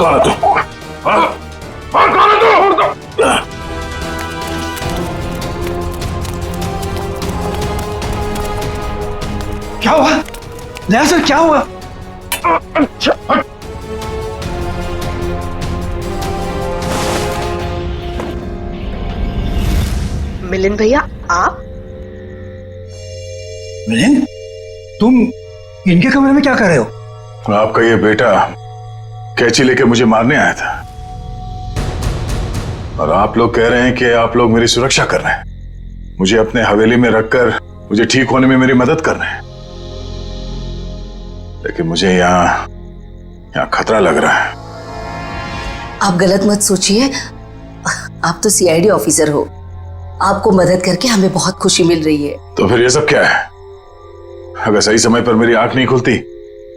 कौन है तू? कौन है तू? क्या हुआ नया सर, क्या हुआ? मिलिंद भैया, आप? मिलिंद, तुम इनके कमरे में क्या कर रहे हो? आपका ये बेटा कैंची लेके मुझे मारने आया था और आप लोग कह रहे हैं कि आप लोग मेरी सुरक्षा कर रहे हैं, मुझे अपने हवेली में रखकर मुझे ठीक होने में मेरी मदद कर रहे हैं। लेकिन मुझे यहाँ खतरा लग रहा है। आप गलत मत सोचिए, आप तो सीआईडी ऑफिसर हो, आपको मदद करके हमें बहुत खुशी मिल रही है। तो फिर ये सब क्या है? अगर सही समय पर मेरी आंख नहीं खुलती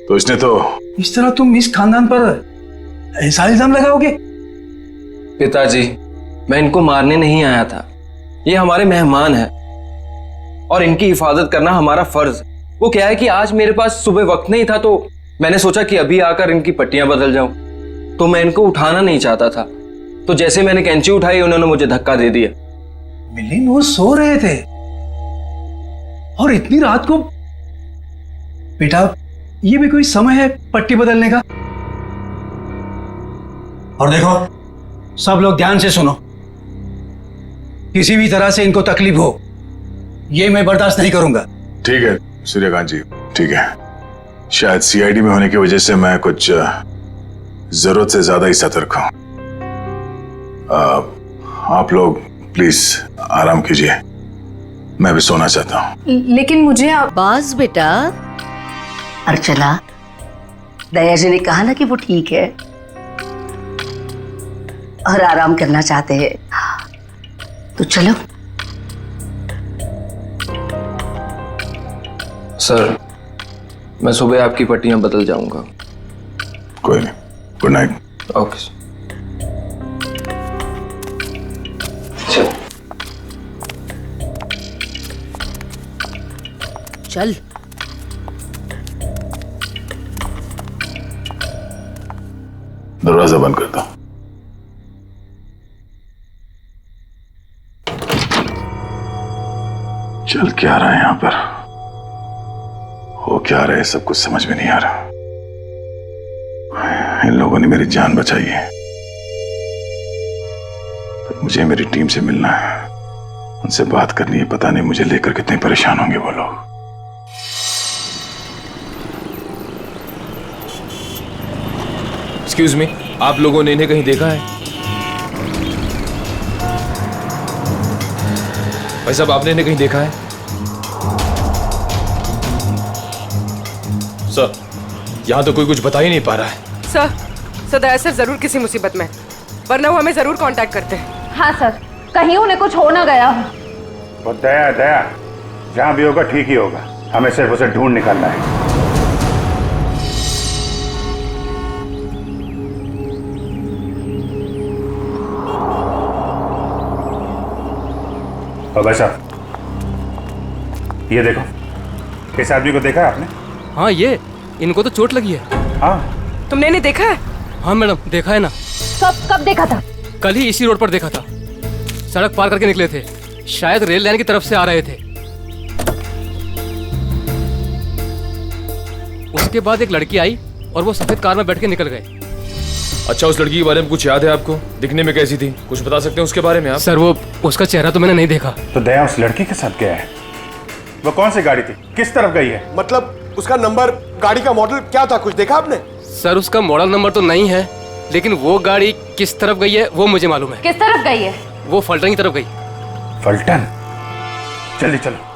तो इसने तो। इस तरह तुम इस खानदान पर ऐसा इल्जाम लगाओगे? पिताजी, मैं इनको मारने नहीं आया था, ये हमारे मेहमान हैं और इनकी हिफाजत करना हमारा फर्ज। वो क्या है कि आज मेरे पास सुबह वक्त नहीं था तो मैंने सोचा कि अभी आकर इनकी पट्टियां बदल जाऊं, तो मैं इनको उठाना नहीं चाहता था, तो जैसे मैंने कैंची उठाई उन्होंने मुझे धक्का दे दिया। मिलिंद, वो सो रहे थे और इतनी रात को। बेटा, ये भी कोई समय है पट्टी बदलने का? और देखो, सब लोग ध्यान से सुनो, किसी भी तरह से इनको तकलीफ हो ये मैं बर्दाश्त नहीं करूंगा। ठीक है सूर्यकांत जी, ठीक है। शायद सीआईडी में होने की वजह से मैं कुछ जरूरत से ज्यादा ही सतर्क हूं। आप लोग प्लीज आराम कीजिए, मैं भी सोना चाहता हूं। लेकिन मुझे बस बेटा, अर्चना, दया जी ने कहा ना कि वो ठीक है और आराम करना चाहते हैं, तो चलो। सर, मैं सुबह आपकी पट्टियां बदल जाऊंगा। कोई नहीं, गुड नाइट। Okay sir. चल। दरवाजा बंद कर दो। चल क्या रहा है यहां पर, हो क्या रहा है, सब कुछ समझ में नहीं आ रहा। इन लोगों ने मेरी जान बचाई है, पर मुझे मेरी टीम से मिलना है, उनसे बात करनी है। पता नहीं मुझे लेकर कितने परेशान होंगे वो लोग। एक्सक्यूज मी, आप लोगों ने इन्हें कहीं देखा है? भाई साहब, आपने इन्हें कहीं देखा है? सर, यहां तो कोई कुछ बता ही नहीं पा रहा है। सर दया सर जरूर किसी मुसीबत में, वरना वो हमें जरूर कांटेक्ट करते हैं। हाँ सर, कहीं उन्हें कुछ हो ना गया हो। और दया जहां भी होगा ठीक ही होगा, हमें सिर्फ उसे ढूंढ निकालना है। और भाई साहब, ये देखो, इस आदमी को देखा है आपने? हाँ, ये इनको तो चोट लगी है। हाँ, तुमने इन्हें देखा है? हाँ मैडम, देखा है ना। कब देखा था? कल ही इसी रोड पर देखा था, सड़क पार करके निकले थे, शायद रेल लाइन की तरफ से आ रहे थे। उसके बाद एक लड़की आई और वो सफेद कार में बैठ के निकल गए। अच्छा, उस लड़की के बारे में कुछ याद है आपको? दिखने में कैसी थी, कुछ बता सकते हैं उसके बारे में आप? सर, वो उसका चेहरा तो मैंने नहीं देखा। तो दया उस लड़की के साथ गया है। वो कौन सी गाड़ी थी, किस तरफ गई है? मतलब उसका नंबर, गाड़ी का मॉडल क्या था, कुछ देखा आपने? सर, उसका मॉडल नंबर तो नहीं है, लेकिन वो गाड़ी किस तरफ गई है वो मुझे मालूम है। किस तरफ गई है? वो फलटन की तरफ गई। फलटन? जल्दी चलो।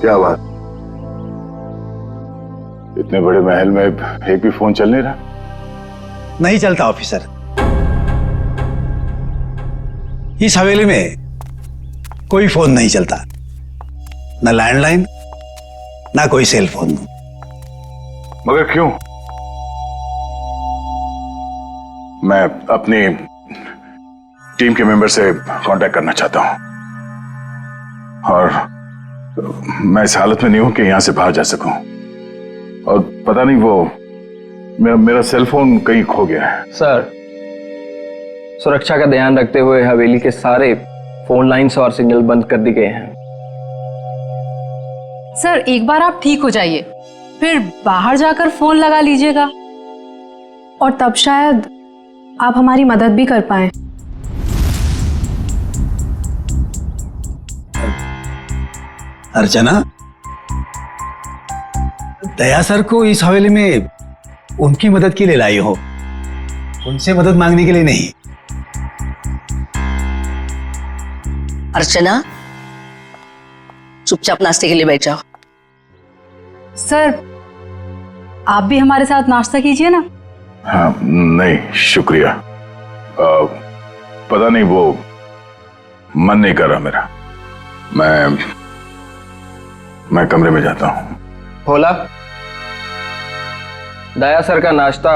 क्या बात, इतने बड़े महल में एक भी फोन चल नहीं रहा? नहीं चलता ऑफिसर। इस हवेली में कोई फोन नहीं चलता, ना लैंडलाइन ना कोई सेल फोन। मगर क्यों? मैं अपनी टीम के मेंबर से कांटेक्ट करना चाहता हूं और मैं इस हालत में नहीं हूं कि यहां से बाहर जा सकूं। और पता नहीं वो मेरा सेल फोन कहीं खो गया है। सर, सुरक्षा का ध्यान रखते हुए हवेली के सारे फोन लाइन्स और सिग्नल बंद कर दिए गए हैं। सर एक बार आप ठीक हो जाइए, फिर बाहर जाकर फोन लगा लीजिएगा और तब शायद आप हमारी मदद भी कर पाए। अर्चना, दया सर को इस हवेली में उनकी मदद के लिए लाई हो, उनसे मदद मांगने के लिए नहीं। अर्चना, चुपचाप नाश्ते के लिए बैठ जाओ। सर आप भी हमारे साथ नाश्ता कीजिए ना। हाँ, नहीं शुक्रिया। पता नहीं वो मन नहीं कर रहा मेरा। मैं कमरे में जाता हूं। भोला, दया सर का नाश्ता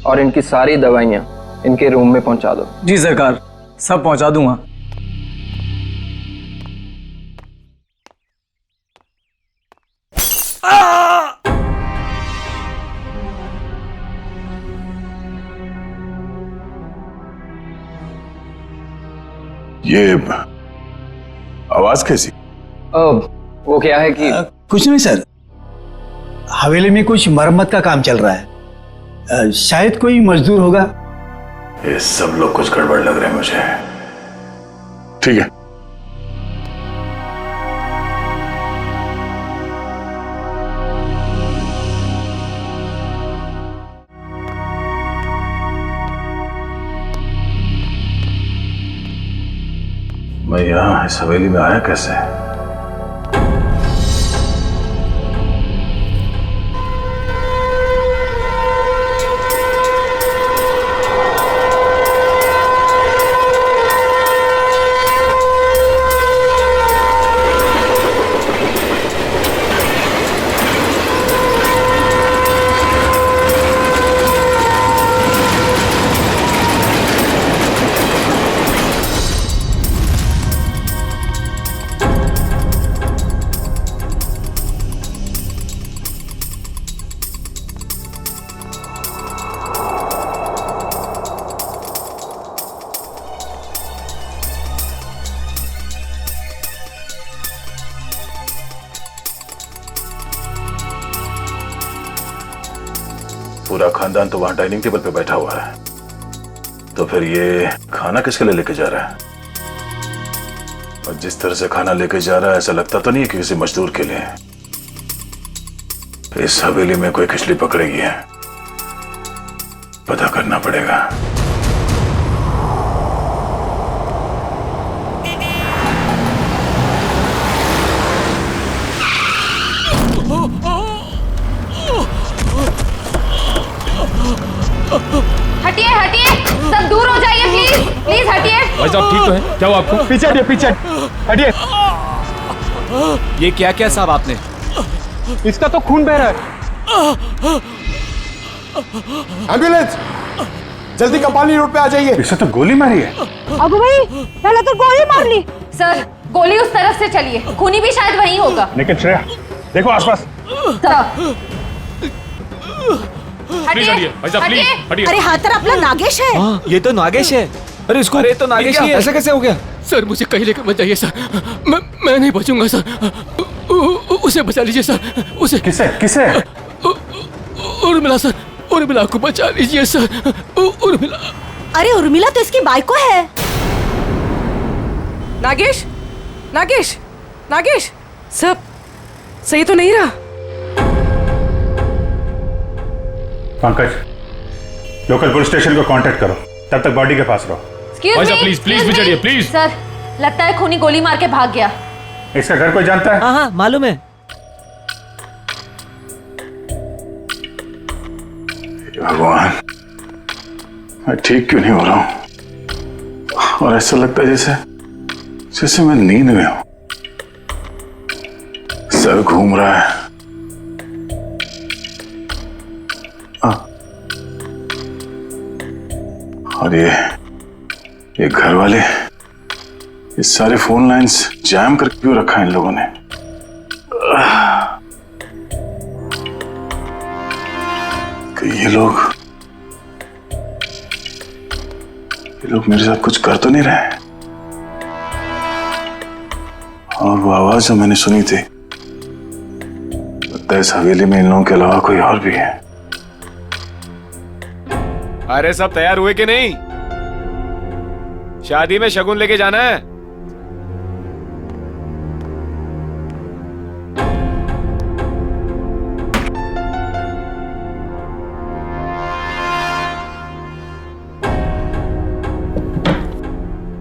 और इनकी सारी दवाइयां इनके रूम में पहुंचा दो। जी सरकार, सब पहुंचा दूंगा। ये आवाज कैसी? वो क्या है कि कुछ नहीं सर, हवेली में कुछ मरम्मत का काम चल रहा है, शायद कोई मजदूर होगा। ये सब लोग कुछ गड़बड़ लग रहे हैं मुझे। ठीक है, मैं यहां इस हवेली में आया कैसे? पूरा खानदान तो वहां डाइनिंग टेबल पे बैठा हुआ है, तो फिर ये खाना किसके लिए लेके जा रहा है? और जिस तरह से खाना लेके जा रहा है ऐसा लगता तो नहीं है कि किसी मजदूर के लिए। इस हवेली में कोई खिचड़ी पकड़ेगी है, पता करना पड़ेगा। हटिए हटिए, सब दूर हो जाइए प्लीज, प्लीज हटिए। भाई साहब ठीक तो है? क्या हुआ आपको? पीछे हटिए, पीछे हटिए। ये क्या क्या साहब आपने? इसका तो खून बह रहा है। एम्बुलेंस, जल्दी कपाली रोड पे आ जाइए। इसे तो गोली मारी है। अबू भाई, पहले तो गोली मार ली। सर गोली उस तरफ से चली है, खूनी भी शायद वहीं होगा। लेकिन श्रेया देखो आसपास। हटिए भाई साहब प्लीज हटिए। अरे हाथ तरफ अपना नागेश है। ये तो नागेश है। अरे इसको, अरे तो नागेश ही है। ऐसा कैसे हो गया? सर मुझे कहीं लेकर मत जाइए सर, मैं नहीं बचूंगा सर। उसे बचा लीजिए सर, उसे। किसे किसे? उर्मिला सर, उर्मिला को बचा लीजिए सर, उर्मिला। अरे उर्मिला तो इसकी बाइको है। नागेश, नागेश, नागेश, सब सही तो नहीं रहा? पंकज, लोकल पुलिस स्टेशन को कांटेक्ट करो, तब तक बॉडी के पास रहो। प्लीज प्लीज चढ़िए प्लीज। सर, लगता है खूनी गोली मार के भाग गया। इसका घर कोई जानता है? हाँ मालूम है। भगवान, मैं ठीक क्यों नहीं हो रहा हूं? और ऐसा लगता है जैसे मैं नींद में हूं। सर घूम रहा है। और ये घर वाले, ये सारे फोन लाइंस जैम करके क्यों रखा है इन लोगों ने? ये लोग मेरे साथ कुछ कर तो नहीं रहे? और वो आवाज जो मैंने सुनी थी, लगता है इस हवेली में इन लोगों के अलावा कोई और भी है। अरे सब तैयार हुए कि नहीं? शादी में शगुन लेके जाना है।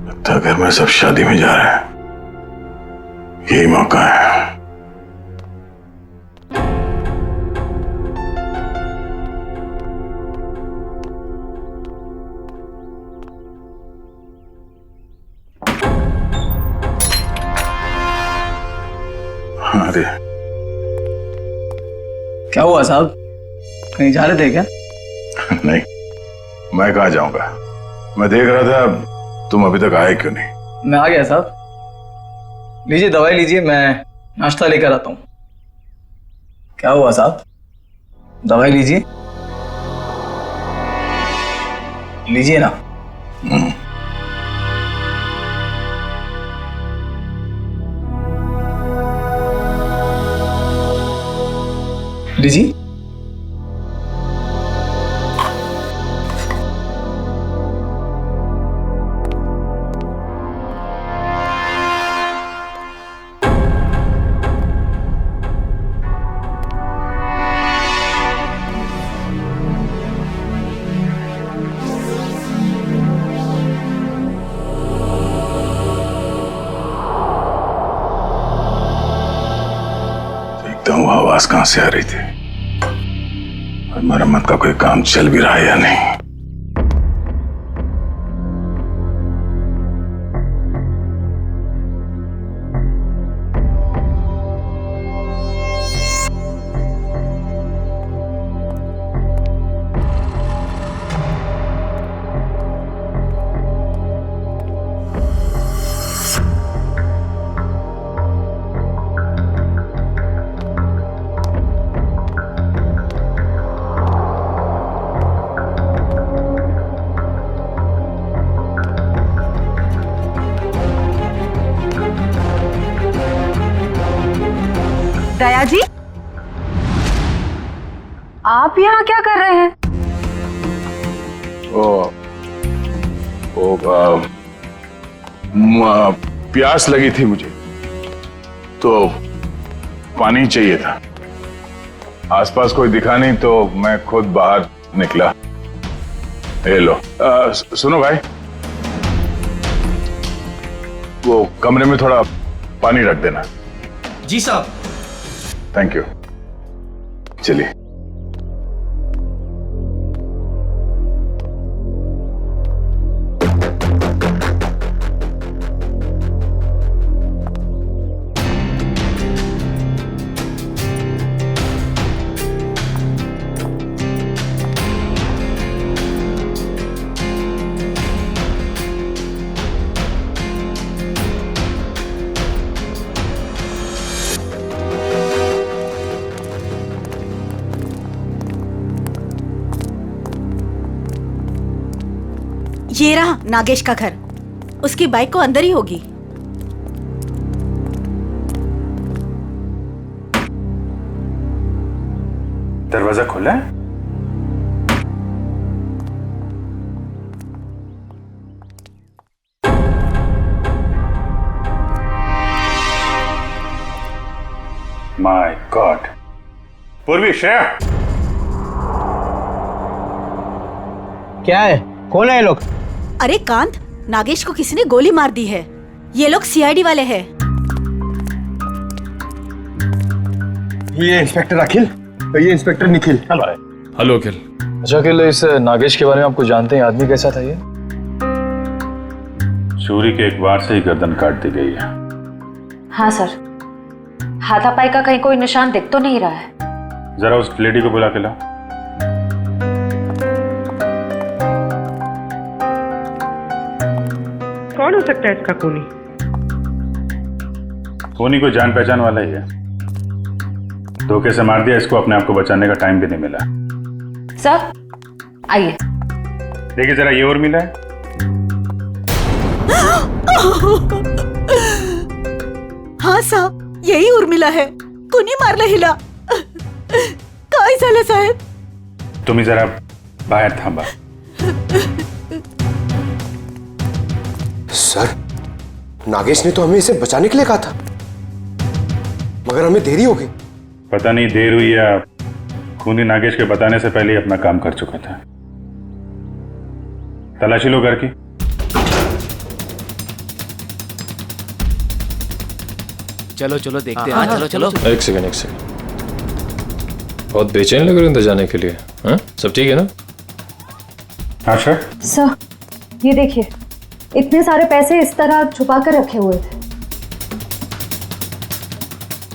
लगता है घर में सब शादी में जा रहे हैं, यही मौका है। अरे क्या हुआ साहब, कहीं जा रहे थे क्या? नहीं, मैं कहाँ जाऊंगा। मैं देख रहा था तुम अभी तक आए क्यों नहीं। मैं आ गया साहब। लीजिए दवाई लीजिए, मैं नाश्ता लेकर आता हूँ। क्या हुआ साहब, दवाई लीजिए, लीजिए ना। लीजिए। देखता हूँ आवाज कहां से आ रही थी और मरम्मत का कोई काम चल भी रहा है या नहीं। दया जी, आप यहाँ क्या कर रहे हैं? प्यास लगी थी मुझे तो पानी चाहिए था। आसपास कोई दिखा नहीं तो मैं खुद बाहर निकला। ये लो। सुनो भाई, वो कमरे में थोड़ा पानी रख देना। जी साहब। Thank you. चलिए। ये रहा नागेश का घर। उसकी बाइक को अंदर ही होगी। दरवाजा खुला है? My God. पूर्वी, श्रेया, क्या है? कौन है ये लोग? अरे कांत, नागेश को किसी ने गोली मार दी है। ये लोग सीआईडी वाले हैं। ये इंस्पेक्टर अखिल, ये इंस्पेक्टर निखिल। हेलो अखिल। अच्छा अखिल, इस नागेश के बारे में आपको जानते हैं? आदमी कैसा था ये? चोरी के एक बार से ही गर्दन काट दी गई है। हाँ सर, हाथापाई का कहीं कोई निशान दिख तो नहीं रहा है। जरा उस लेडी को बुला के लाओ। कौन हो सकता है इसका खूनी? खूनी कोई जान पहचान वाला ही है। धोखे से मार दिया इसको, अपने आप को बचाने का टाइम भी नहीं मिला। सर आइए। देखिए जरा, ये और मिला है। हाँ साहब, यही उर्मिला है। कुणी मारला हिला। काय झालं साहेब? तुम्ही जरा बाहर थांबा। सर, नागेश ने तो हमें इसे बचाने के लिए कहा था, मगर हमें देरी हो गई। पता नहीं देर हुई या खूनी नागेश के बताने से पहले ही अपना काम कर चुका था। तलाशी लो घर की। चलो चलो देखते हैं। चलो चलो। एक सेकंड। बहुत बेचैन लग रहे हैं अंदर जाने के लिए। हाँ, सब ठीक है ना? हाँ सर। सर ये देखिए, इतने सारे पैसे इस तरह छुपा कर रखे हुए थे।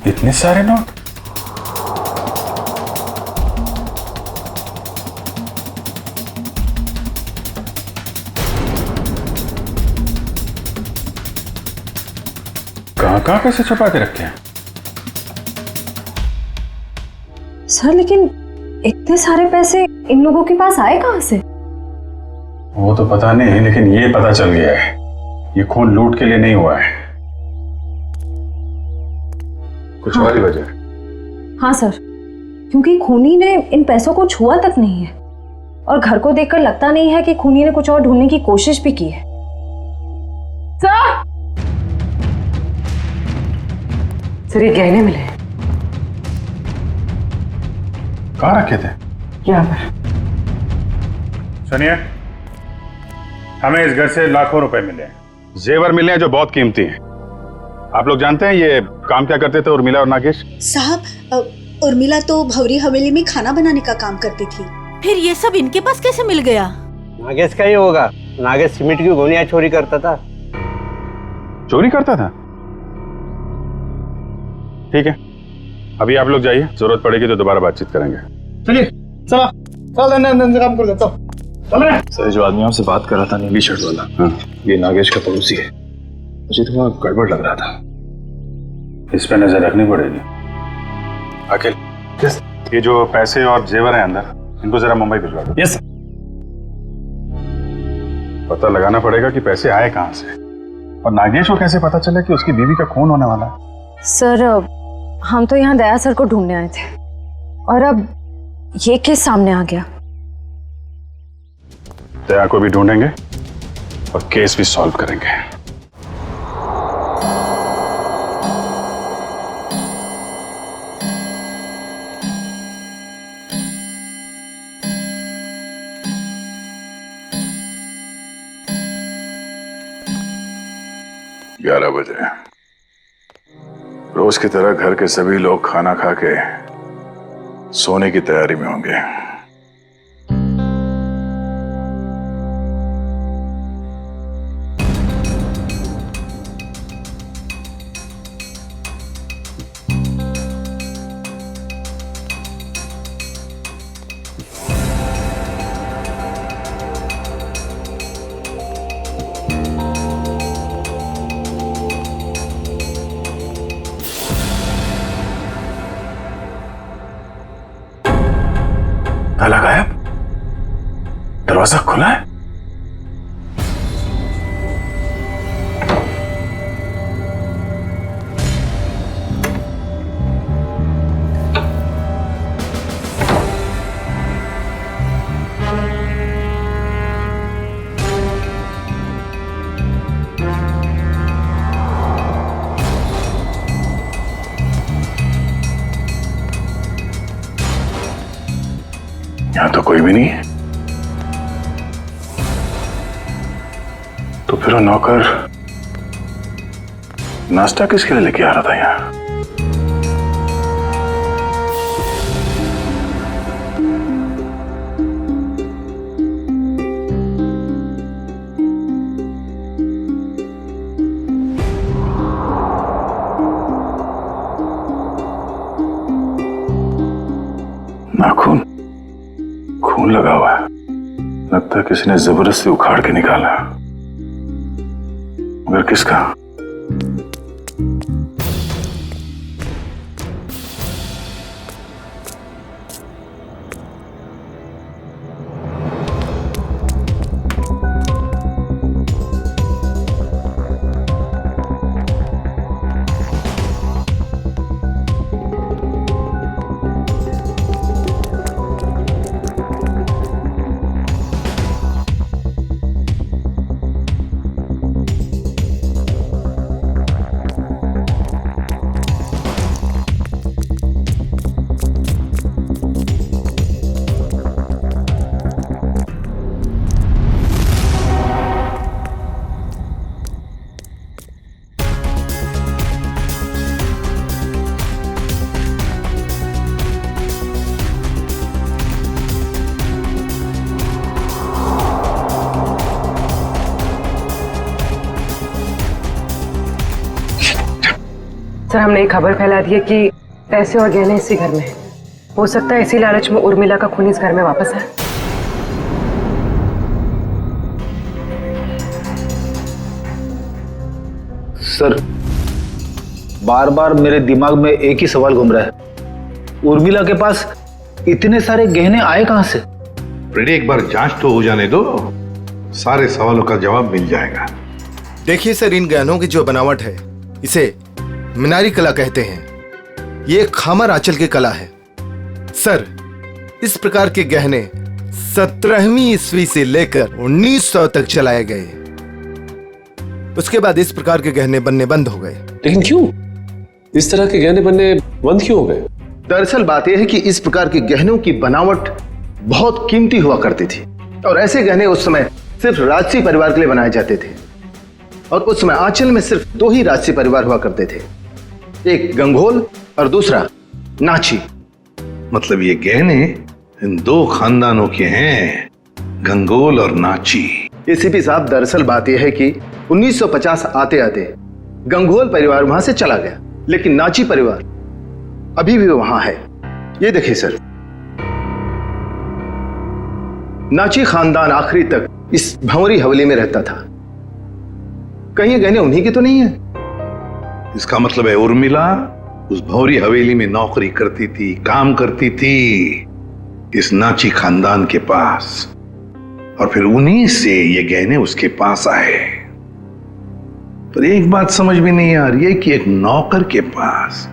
इतने सारे नोट? कहाँ पैसे छुपा के रखे हैं? सर लेकिन इतने सारे पैसे इन लोगों के पास आए कहाँ से? वो तो पता नहीं, लेकिन ये पता चल गया है, ये खून लूट के लिए नहीं हुआ है। कुछ और ही वजह? हाँ सर, क्योंकि खूनी ने इन पैसों को छुआ तक नहीं है, और घर को देखकर लगता नहीं है कि खूनी ने कुछ और ढूंढने की कोशिश भी की है। सर ये गहने मिले। कहाँ रखे थे? यहाँ पर। सुनिए, हमें इस घर से लाखों रुपए मिले हैं, जेवर मिले हैं जो बहुत कीमती हैं। आप लोग जानते हैं ये काम क्या करते थे उर्मिला और नागेश? साहब, उर्मिला तो भवरी हवेली में खाना बनाने का काम करती थी। फिर ये सब इनके पास कैसे मिल गया? नागेश का ही होगा। नागेश सीमेंट की गोनियां चोरी करता था। चोरी करता था? ठीक है, अभी आप लोग जाइए, जरूरत पड़ेगी तो दोबारा बातचीत करेंगे। चलिए चलो चल काम कर लेता हूँ। सर जो आदमी आपसे बात कर रहा था, नीली शर्ट वाला, हाँ, ये नागेश का पड़ोसी है। मुझे थोड़ा गड़बड़ लग रहा था। इस पे नजर रखनी पड़ेगी। अखिल, ये जो पैसे और जेवर हैं अंदर, इनको जरा मुंबई भिजवा दो। Yes sir. पता लगाना पड़ेगा कि पैसे आए कहाँ से, और नागेश को कैसे पता चला कि उसकी बीवी का खून होने वाला है। सर हम तो यहाँ दया सर को ढूंढने आए थे, और अब ये केस सामने आ गया। दया को भी ढूंढेंगे और केस भी सॉल्व करेंगे। ग्यारह बजे रोज की तरह घर के सभी लोग खाना खा के सोने की तैयारी में होंगे। ताला गायब, दरवाजा खुला है। यहाँ तो कोई भी नहीं है। तो फिर वो नौकर नाश्ता किसके लिए लेके आ रहा था यहाँ? नाखून, खून लगा हुआ है। लगता है किसी ने जबरदस्ती उखाड़ के निकाला, मगर किसका? सर, हमने एक खबर फैला दी है कि पैसे और गहने इसी घर में हैं। हो सकता है इसी लालच में उर्मिला का खून इस घर में वापस आए। सर, बार बार मेरे दिमाग में एक ही सवाल घूम रहा है, उर्मिला के पास इतने सारे गहने आए कहां से? फ्रेडी, एक बार जांच तो हो जाने दो, सारे सवालों का जवाब मिल जाएगा। देखिए सर, इन गहनों की जो बनावट है इसे मीनारी कला कहते हैं। ये खामर आंचल की कला है। सर, इस प्रकार के गहने 17वीं ईस्वी से लेकर 1900 तक चलाए गए। उसके बाद इस प्रकार के गहने बनने बंद हो गए। लेकिन क्यों? इस तरह के गहने बनने बंद क्यों हो गए? दरअसल बात यह है कि इस प्रकार के गहनों की बनावट बहुत कीमती हुआ करती थी और ऐसे गहने उस समय सिर्फ राजसी परिवार के लिए बनाए जाते थे। और उस समय आंचल में सिर्फ 2 ही राजसी परिवार हुआ करते थे, एक गंगोल और दूसरा नाची। मतलब ये गहने इन 2 खानदानों के हैं, गंगोल और नाची। एसीपी साहब, दरअसल बात यह है कि 1950 आते आते गंगोल परिवार वहां से चला गया, लेकिन नाची परिवार अभी भी वहां है। ये देखिए सर, नाची खानदान आखिरी तक इस भंवरी हवेली में रहता था। कहीं ये गहने उन्हीं की तो नहीं है? इसका मतलब है उर्मिला उस भौरी हवेली में नौकरी करती थी, काम करती थी इस नाची खानदान के पास, और फिर उन्हीं से ये गहने उसके पास आए। पर एक बात समझ में नहीं आ रही है कि एक नौकर के पास,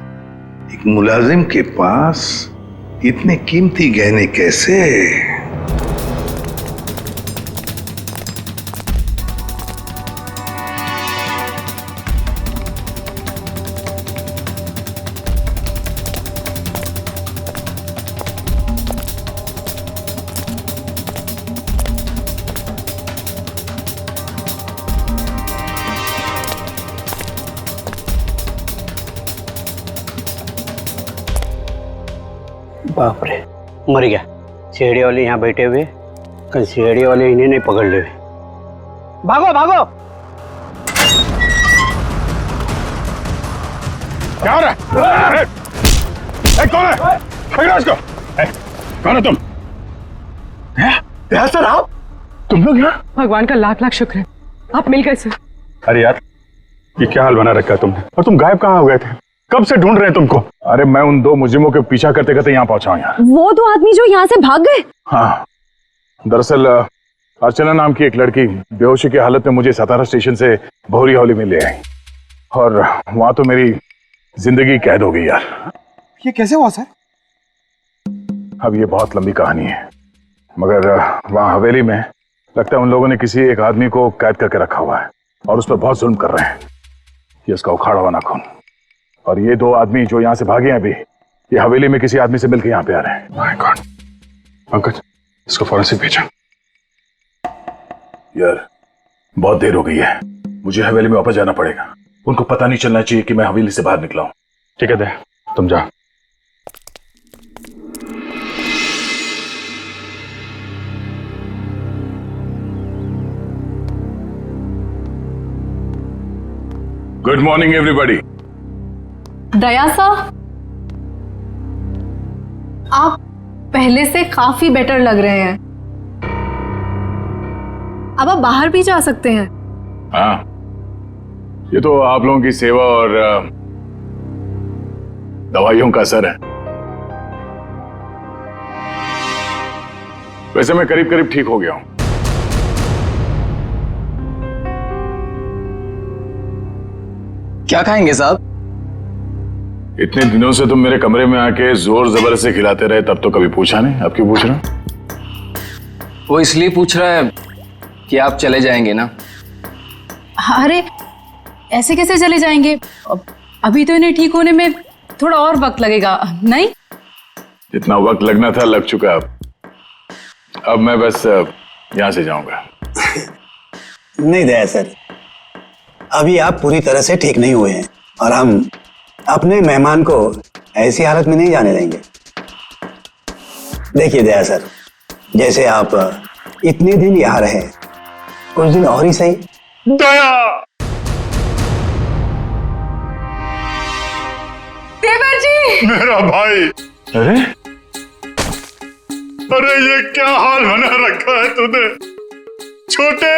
एक मुलाजिम के पास इतने कीमती गहने कैसे? बाप रे, मर गया। सीढ़ी वाले यहाँ बैठे हुए, कल सीढ़ी वाले इन्हें नहीं पकड़ ले। भागो भागो! क्या हो रहा है? कौन है? पकड़ो इसको। कौन है तुम? सर, आप? तुम लोग यहाँ? भगवान का लाख लाख शुक्र है, आप मिल गए सर। अरे यार, ये क्या हाल बना रखा है तुमने? और तुम गायब कहाँ हो गए थे? कब से ढूंढ रहे हैं तुमको? अरे मैं उन 2 मुजरिमों के पीछा करते करते यहाँ पहुंचा हूँ यार। वो 2 आदमी जो यहाँ से भाग गए? हाँ, दरअसल अर्चना नाम की एक लड़की बेहोशी की हालत में मुझे सतारा स्टेशन से भौरी हवेली में ले आई, और वहां तो मेरी जिंदगी कैद हो गई यार। ये कैसे हुआ सर? अब ये बहुत लंबी कहानी है, मगर वहां हवेली में लगता है उन लोगों ने किसी एक आदमी को कैद करके रखा हुआ है और उस पर बहुत जुल्म कर रहे हैं। ये उसका उखाड़ा हुआ नाखून, और ये 2 आदमी जो यहाँ से भागे हैं अभी, ये हवेली में किसी आदमी से मिलकर यहाँ पे आ रहे हैं। माय गॉड, पंकज इसको फौरन से भेजा। यार बहुत देर हो गई है, मुझे हवेली में वापस जाना पड़ेगा। उनको पता नहीं चलना चाहिए कि मैं हवेली से बाहर निकला हूं। ठीक है दे, तुम जा। Good morning everybody. दया सा, आप पहले से काफी बेटर लग रहे हैं। अब आप बाहर भी जा सकते हैं। हाँ, ये तो आप लोगों की सेवा और दवाइयों का असर है। वैसे मैं करीब करीब ठीक हो गया हूं। क्या खाएंगे साहब? इतने दिनों से तुम मेरे कमरे में आके जोर जबर से खिलाते रहे, तब तो कभी पूछा नहीं। अब क्यों पूछ रहा? वो इसलिए पूछ रहा है कि आप चले जाएंगे ना। अरे ऐसे कैसे चले जाएंगे? अभी तो इन्हें ठीक होने में थोड़ा और वक्त लगेगा, नहीं? जितना वक्त लगना था लग चुका। अब मैं बस यहां से जाऊंगा। नहीं दया सर, अभी आप पूरी तरह से ठीक नहीं हुए हैं और हम अपने मेहमान को ऐसी हालत में नहीं जाने देंगे। देखिए दया सर, जैसे आप इतने दिन यहाँ रहे, कुछ दिन और ही सही। दया! देवर जी! मेरा भाई! अरे अरे ये क्या हाल बना रखा है तूने? छोटे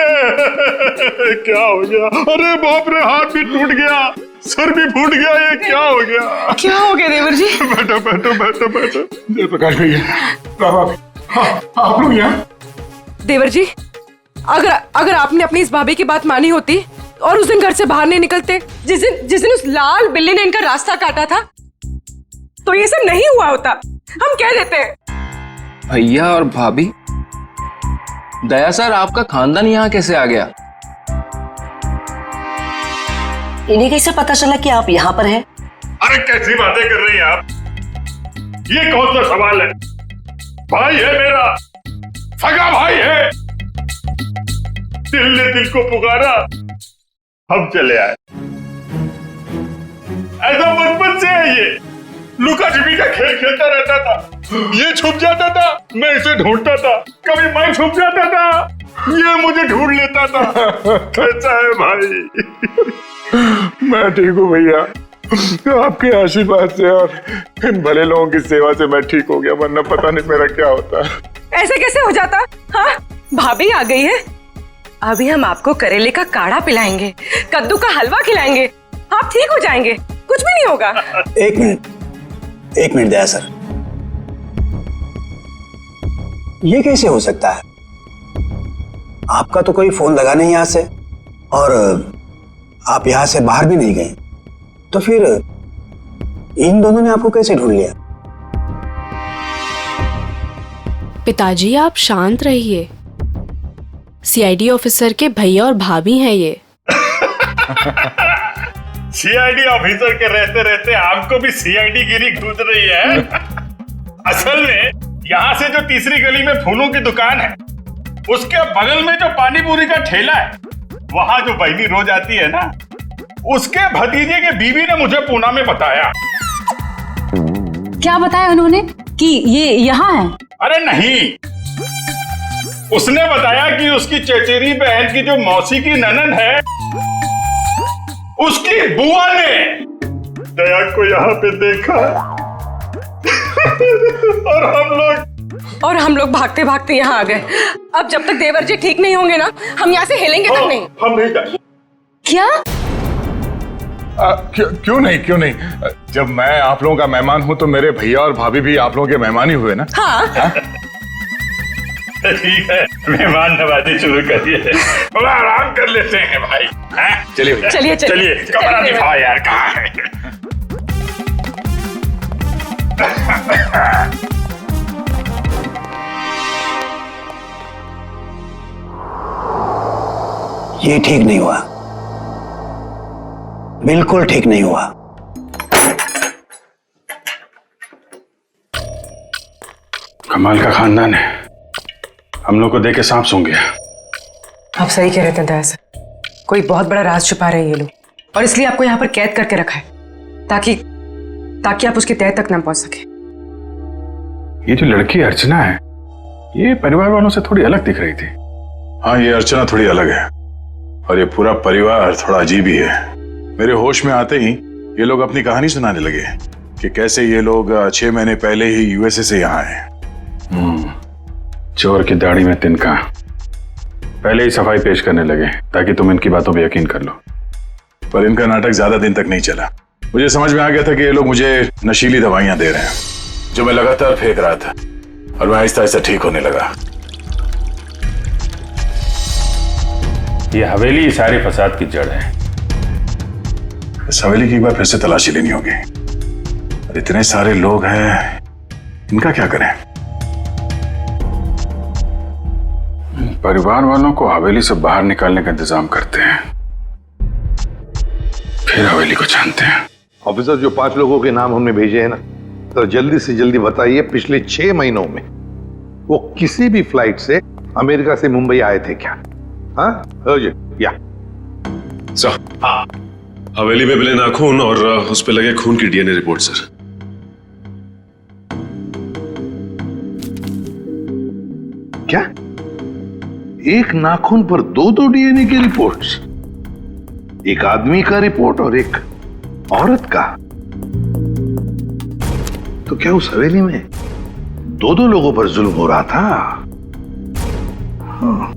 क्या हो गया? अरे बाप रे, हाथ भी टूट गया, सर भी फूट गया, ये क्या हो गया? क्या हो गया देवर जी? बैठो बैठो बैठो बैठो। जयप्रकाश भैया, आप लोग यहाँ? देवर जी, अगर आपने अपनी इस भाभी की बात मानी होती और उस दिन घर से बाहर नहीं निकलते, जिस दिन उस लाल बिल्ली ने इनका रास्ता काटा था, तो ये सब नहीं हुआ होता। हम कह देते हैं। भैया और भाभी, दया सर आपका खानदान यहाँ कैसे आ गया? इन्हें कैसे पता चला कि आप यहाँ पर हैं? अरे कैसी बातें कर रही हैं आप? ये कौन सा सवाल है? भाई है मेरा, सगा भाई है। दिल ने दिल को पुकारा, हम चले आए। ऐसा बचपन से है ये। लुका छिपी का खेल खेलता रहता था। ये छुप जाता था, मैं इसे ढूंढता था। कभी मैं छुप जाता था, ये मुझे ढूंढ लेता था। कैसा है भाई? मैं ठीक हूँ भैया, आपके आशीर्वाद से और इन भले लोगों की सेवा से मैं ठीक हो गया, वरना पता नहीं मेरा क्या होता। ऐसे कैसे हो जाता? हाँ, भाभी आ गई है। अभी हम आपको करेले का काढ़ा पिलाएंगे, कद्दू का हलवा खिलाएंगे, आप ठीक हो जाएंगे, कुछ भी नहीं होगा। एक मिनट दया सर, ये कैसे हो सकता है? आपका तो कोई फोन लगा नहीं यहाँ से और आप यहाँ से बाहर भी नहीं गए, तो फिर इन दोनों ने आपको कैसे ढूंढ लिया? पिताजी आप शांत रहिए, सीआईडी ऑफिसर के भैया और भाभी हैं ये। सीआईडी ऑफिसर के रहते रहते आपको भी सीआईडी गिरी घुस रही है। असल में यहाँ से जो तीसरी गली में फूलों की दुकान है, उसके बगल में जो पानी पूरी का ठेला है, वहां जो बहनी रोज आती है ना, उसके भतीजे के बीवी ने मुझे पूना में बताया। क्या बताया उन्होंने कि ये यहाँ है? अरे नहीं, उसने बताया कि उसकी चचेरी बहन की जो मौसी की ननद है, उसकी बुआ ने दया को यहाँ पे देखा। और हम लोग भागते भागते यहाँ आ गए। अब जब तक देवर जी ठीक नहीं होंगे ना, हम यहाँ से हिलेंगे तक नहीं। हम नहीं जाएंगे। क्या? क्यों नहीं? जब मैं आप लोगों का मेहमान हूँ तो मेरे भैया और भाभी भी आप लोगों के मेहमान ही हुए ना। हाँ? ठीक है, मेहमान नवाजी शुरू करिए। थोड़ा आराम कर लेते हैं भाई। चलिए चलिए, कमरा दिखाओ यार, कहाँ है? ये ठीक नहीं हुआ, बिल्कुल ठीक नहीं हुआ। कमाल का खानदान है, हम लोग को देख के सांप सूंघ गया। आप सही कह रहे थे दया सर, कोई बहुत बड़ा राज छुपा रहे हैं ये लोग, और इसलिए आपको यहाँ पर कैद करके रखा है ताकि आप उसके तह तक ना पहुंच सके। ये जो लड़की अर्चना है, ये परिवार वालों से थोड़ी अलग दिख रही थी। हाँ, ये अर्चना थोड़ी अलग है और ये पूरा परिवार थोड़ा अजीब ही है। मेरे होश में आते ही ये लोग अपनी कहानी सुनाने लगे कि कैसे ये लोग 6 महीने पहले ही यूएसए से यहाँ आए। चोर की दाढ़ी में तिनका, पहले ही सफाई पेश करने लगे ताकि तुम इनकी बातों पर यकीन कर लो। पर इनका नाटक ज्यादा दिन तक नहीं चला। मुझे समझ में आ गया था कि ये लोग मुझे नशीली दवाइयां दे रहे हैं जो मैं लगातार फेंक रहा था, और मैं आहिस्ता आहिस्ता ठीक होने लगा। ये हवेली सारे फसाद की जड़ है। इस हवेली की एक बार फिर से तलाशी लेनी होगी। और इतने सारे लोग हैं, इनका क्या करें? परिवार वालों को हवेली से बाहर निकालने का इंतजाम करते हैं, फिर हवेली को छानते हैं। ऑफिसर, जो 5 लोगों के नाम हमने भेजे हैं ना, तो जल्दी से जल्दी बताइए पिछले 6 महीनों में वो किसी भी फ्लाइट से अमेरिका से मुंबई आए थे क्या? हाँ या सर, हवेली में मिले नाखून और उस पे लगे खून की डीएनए रिपोर्ट सर। क्या? एक नाखून पर 2 डीएनए की रिपोर्ट्स? एक आदमी का रिपोर्ट और एक औरत का? तो क्या उस हवेली में 2 लोगों पर जुल्म हो रहा था? हाँ।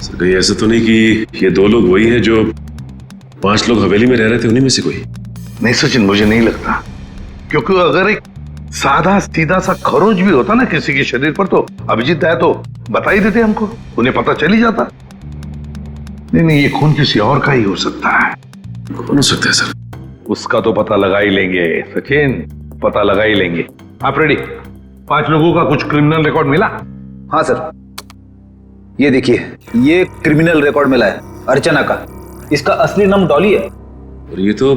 सर, कहीं ऐसा तो नहीं कि ये 2 लोग वही हैं जो 5 लोग हवेली में रह रहे थे, उन्हीं में से कोई? नहीं सचिन, मुझे नहीं लगता, क्योंकि अगर एक सादा सीधा सा खरोच भी होता ना किसी के शरीर पर, तो अभिजीत दाया तो बता ही देते हमको, उन्हें पता चल ही जाता। नहीं, ये खून किसी और का ही हो सकता है। कौन हो सकता है सर? उसका तो पता लगा ही लेंगे सचिन, पता लगा ही लेंगे। आप रेडी? 5 लोगों का कुछ क्रिमिनल रिकॉर्ड मिला? हाँ सर, ये देखिए, ये क्रिमिनल रिकॉर्ड मिला है अर्चना का। इसका असली नाम डॉली है। और ये तो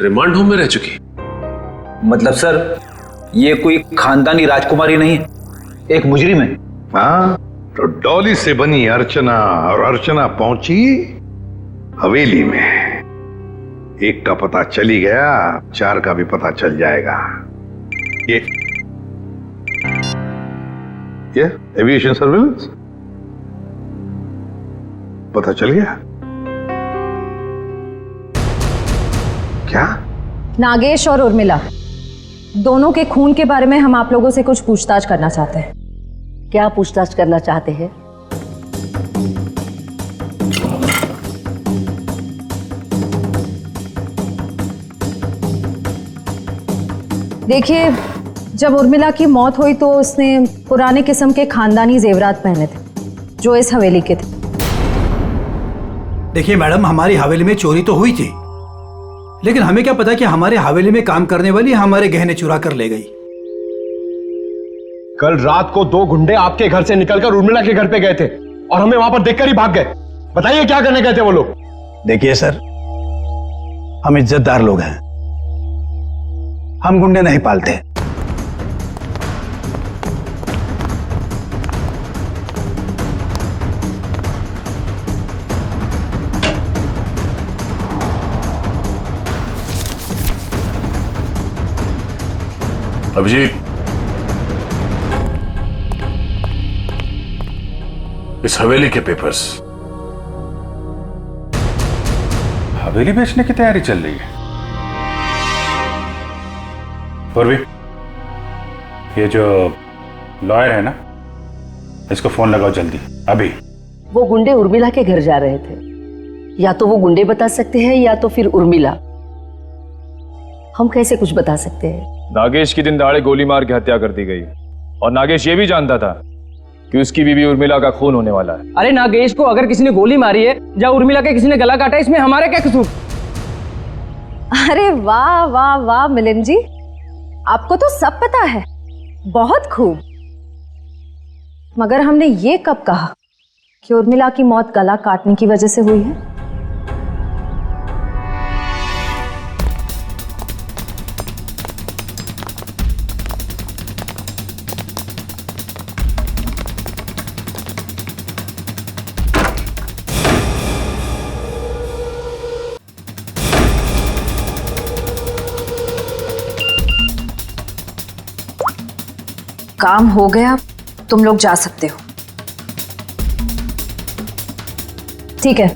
रिमांड होम में रह चुकी। मतलब सर, ये कोई खानदानी राजकुमारी नहीं है, एक मुजरिम है। हाँ, तो डॉली से बनी अर्चना, और अर्चना पहुंची हवेली में। एक का पता चली गया, 4 का भी पता चल जाएगा। ये एविएशन सर्विलेंस पता चल गया क्या? नागेश और उर्मिला दोनों के खून के बारे में हम आप लोगों से कुछ पूछताछ करना चाहते हैं। क्या पूछताछ करना चाहते हैं? देखिए, जब उर्मिला की मौत हुई तो उसने पुराने किस्म के खानदानी जेवरात पहने थे जो इस हवेली के थे। देखिए मैडम, हमारी हवेली में चोरी तो हुई थी, लेकिन हमें क्या पता कि हमारे हवेली में काम करने वाली हमारे गहने चुरा कर ले गई। कल रात को 2 गुंडे आपके घर से निकलकर उर्मिला के घर पे गए थे और हमें वहां पर देखकर ही भाग गए। बताइए क्या करने गए थे वो लोग? देखिए सर, हम इज्जतदार लोग हैं, हम गुंडे नहीं पालते। अभिजीत, इस हवेली के पेपर्स। हवेली बेचने की तैयारी चल रही है। पूर्वी, ये जो लॉयर है ना, इसको फोन लगाओ जल्दी, अभी। वो गुंडे उर्मिला के घर जा रहे थे। या तो वो गुंडे बता सकते हैं या तो फिर उर्मिला। हम कैसे कुछ बता सकते हैं? नागेश की दिन दहाड़े गोली मार के हत्या कर दी गई, और नागेश ये भी जानता था कि उसकी बीवी उर्मिला का खून होने वाला है। अरे नागेश को अगर किसी ने गोली मारी है या उर्मिला के किसी ने गला काटा, इसमें हमारा क्या कसूर? अरे वाह वाह वाह मिलिंद जी, आपको तो सब पता है, बहुत खूब। मगर हमने ये कब कहा कि उर्मिला की मौत गला काटने की वजह से हुई है? काम हो गया, तुम लोग जा सकते हो। ठीक है,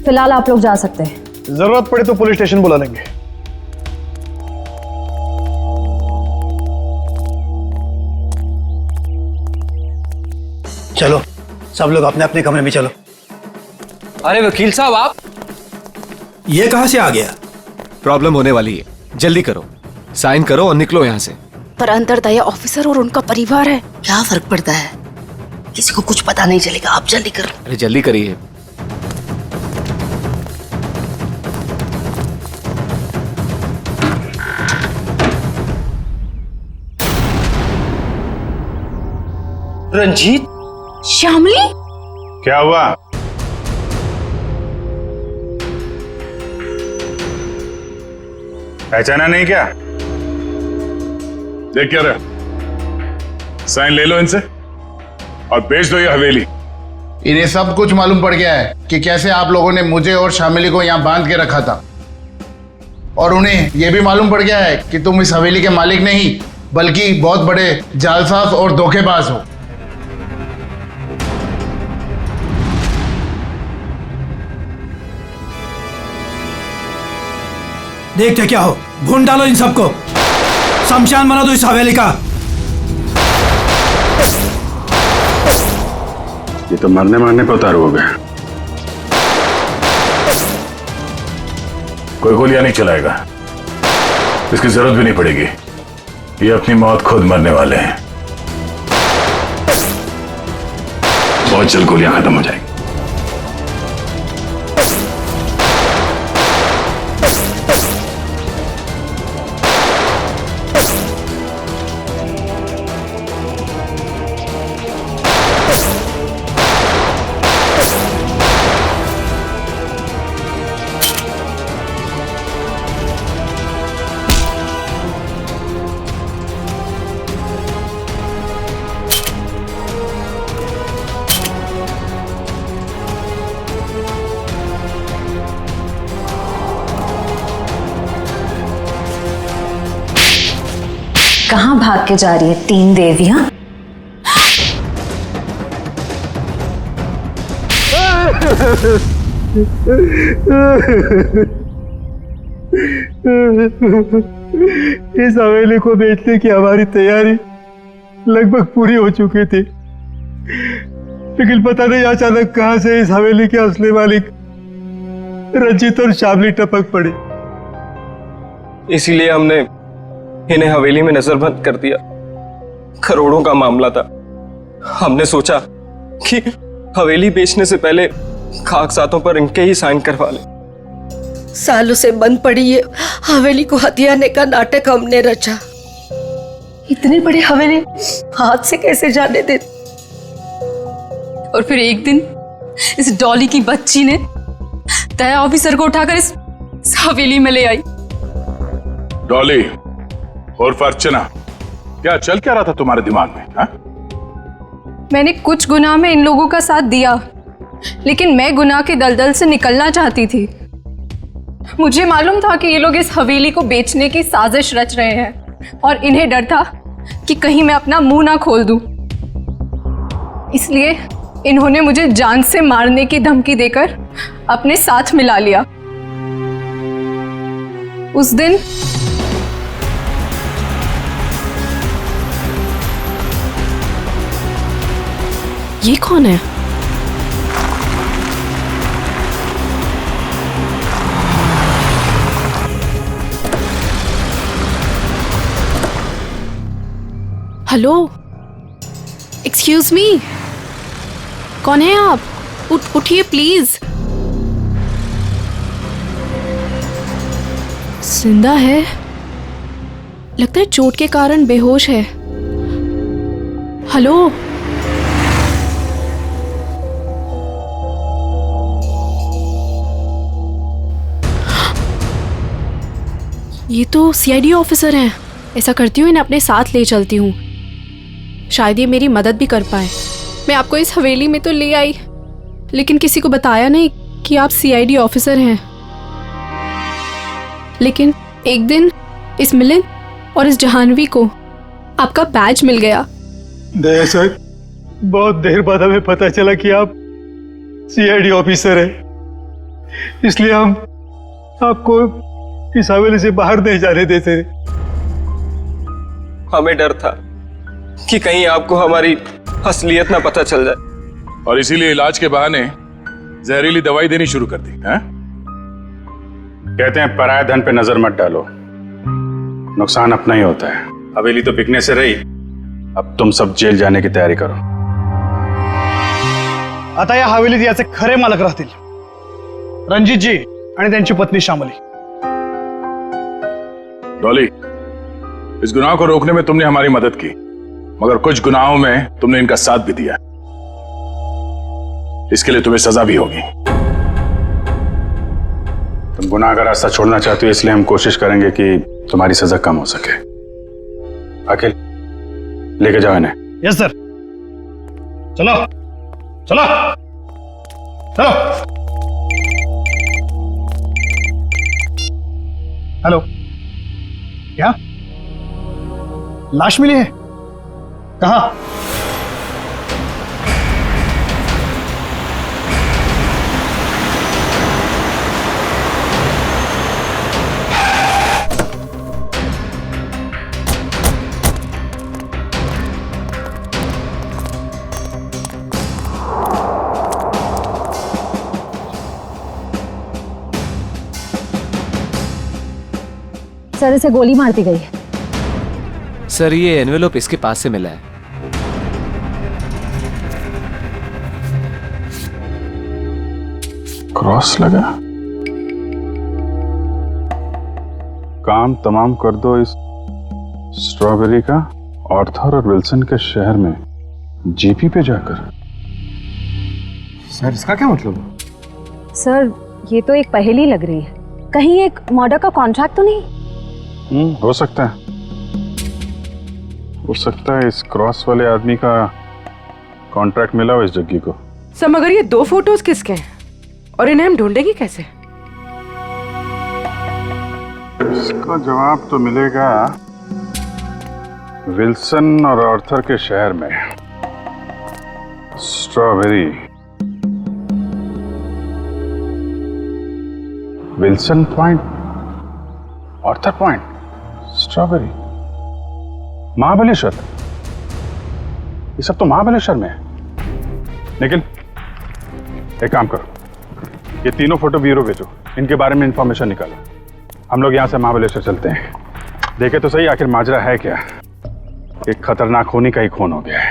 फिलहाल आप लोग जा सकते हैं। जरूरत पड़ी तो पुलिस स्टेशन बुला लेंगे। चलो सब लोग अपने अपने कमरे में चलो। अरे वकील साहब, आप ये कहां से आ गया? प्रॉब्लम होने वाली है, जल्दी करो, साइन करो और निकलो यहाँ से। पर अंतरदया ऑफिसर और उनका परिवार है, क्या फर्क पड़ता है? किसी को कुछ पता नहीं चलेगा। आप जल्दी करो। अरे जल्दी करिए। रंजीत, श्यामली, क्या हुआ? पहचाना नहीं क्या? देख क्या रहा, साइन ले लो इनसे और बेच दो ये हवेली। इन्हें सब कुछ मालूम पड़ गया है कि कैसे आप लोगों ने मुझे और शामिली को यहाँ बांध के रखा था, और उन्हें यह भी मालूम पड़ गया है कि तुम इस हवेली के मालिक नहीं बल्कि बहुत बड़े जालसाज और धोखेबाज हो। देखते क्या हो, भून डालो इन सबको, शमशान बना दो इस हवेली का। ये तो मरने मारने पे उतारू हो गया। कोई गोलियां नहीं चलाएगा, इसकी जरूरत भी नहीं पड़ेगी। ये अपनी मौत खुद मरने वाले हैं। बहुत जल्द गोलियां खत्म हो जाएंगी। कहां भाग के जा रही है तीन देवियां? इस हवेली को बेचने की हमारी तैयारी लगभग पूरी हो चुकी थी, लेकिन पता नहीं अचानक कहां से इस हवेली के असली मालिक रंजीत और शामली टपक पड़ी। इसीलिए हमने इन्हें हवेली में नजरबंद कर दिया। करोड़ों का मामला था। हमने सोचा कि हवेली बेचने से पहले कागजातों पर इनके ही साइन करवा ले। सालों से बंद पड़ी ये हवेली को हथियाने का नाटक हमने रचा। इतनी बड़ी हवेली हाथ से कैसे जाने दे? और फिर एक दिन इस डॉली की बच्ची ने दया ऑफिसर को उठाकर इस हवेली में ले आई। डॉली और अर्चना, क्या चल क्या रहा था तुम्हारे दिमाग में? हा? मैंने कुछ गुनाह में इन लोगों का साथ दिया, लेकिन मैं गुनाह के दलदल से निकलना चाहती थी। मुझे मालूम था कि ये लोग इस हवेली को बेचने की साजिश रच रहे हैं, और इन्हें डर था कि कहीं मैं अपना मुंह ना खोल दूं। इसलिए इन्होंने मुझे जान से मारने की धमकी देकर अपने साथ मिला लिया। उस दिन ये कौन है? हेलो, एक्सक्यूज मी, कौन है आप? उठिए प्लीज। जिंदा है, लगता है चोट के कारण बेहोश है। हेलो, ये तो सीआईडी ऑफिसर हैं। ऐसा करती हूँ, इन्हें अपने साथ ले चलती हूँ, शायद ये मेरी मदद भी कर पाए। मैं आपको इस हवेली में तो ले आई, लेकिन किसी को बताया नहीं कि आप सीआईडी ऑफिसर हैं। लेकिन एक दिन इस मिलिंद और इस जहानवी को आपका बैज मिल गया, दया सर, बहुत देर बाद हमें पता चला कि आप सीआईडी ऑफिसर हैं, इसलिए हम आपको इस हवेली से बाहर नहीं जाने देते। हमें डर था कि कहीं आपको हमारी असलियत ना पता चल जाए, और इसीलिए इलाज के बहाने जहरीली दवाई देनी शुरू कर दी है? कहते हैं पराये धन पे नजर मत डालो, नुकसान अपना ही होता है। हवेली तो बिकने से रही, अब तुम सब जेल जाने की तयारी करो। आता या हवेलीत याचे खरे मालक राहतील रणजितजी आणि त्यांची पत्नी श्यामली। डॉली, इस गुनाह को रोकने में तुमने हमारी मदद की, मगर कुछ गुनाहों में तुमने इनका साथ भी दिया, इसके लिए तुम्हें सजा भी होगी। तुम गुनाह का रास्ता छोड़ना चाहते हो, इसलिए हम कोशिश करेंगे कि तुम्हारी सजा कम हो सके। अखिल, लेके जाओ इन्हें। Yes sir. चलो चलो चलो। हेलो, क्या लाश मिली है? कहाँ? सर, इसे गोली मार दी गई है। सर, ये एनवेलप इसके पास से मिला है। क्रॉस लगा। काम तमाम कर दो इस स्ट्रॉबेरी का आर्थर और विल्सन के शहर में जीपी पे जाकर। सर, इसका क्या मतलब? सर, ये तो एक पहेली लग रही है। कहीं एक मर्डर का कॉन्ट्रैक्ट तो नहीं? हो सकता है, हो सकता है इस क्रॉस वाले आदमी का कॉन्ट्रैक्ट मिला हो इस जग्गी को। सर, मगर ये 2 फोटोज किसके हैं और इन्हें हम ढूंढेंगे कैसे? इसका जवाब तो मिलेगा विल्सन और आर्थर के शहर में। Strawberry, Wilson point, Arthur point, strawberry, Mahabaleshwar. ये सब तो महाबलेश्वर में है। लेकिन एक काम करो, ये तीनों फोटो ब्यूरो भेजो, इनके बारे में इंफॉर्मेशन निकालो। हम लोग यहाँ से महाबलेश्वर चलते हैं, देखे तो सही आखिर माजरा है क्या। एक खतरनाक खूनी का ही खून हो गया है।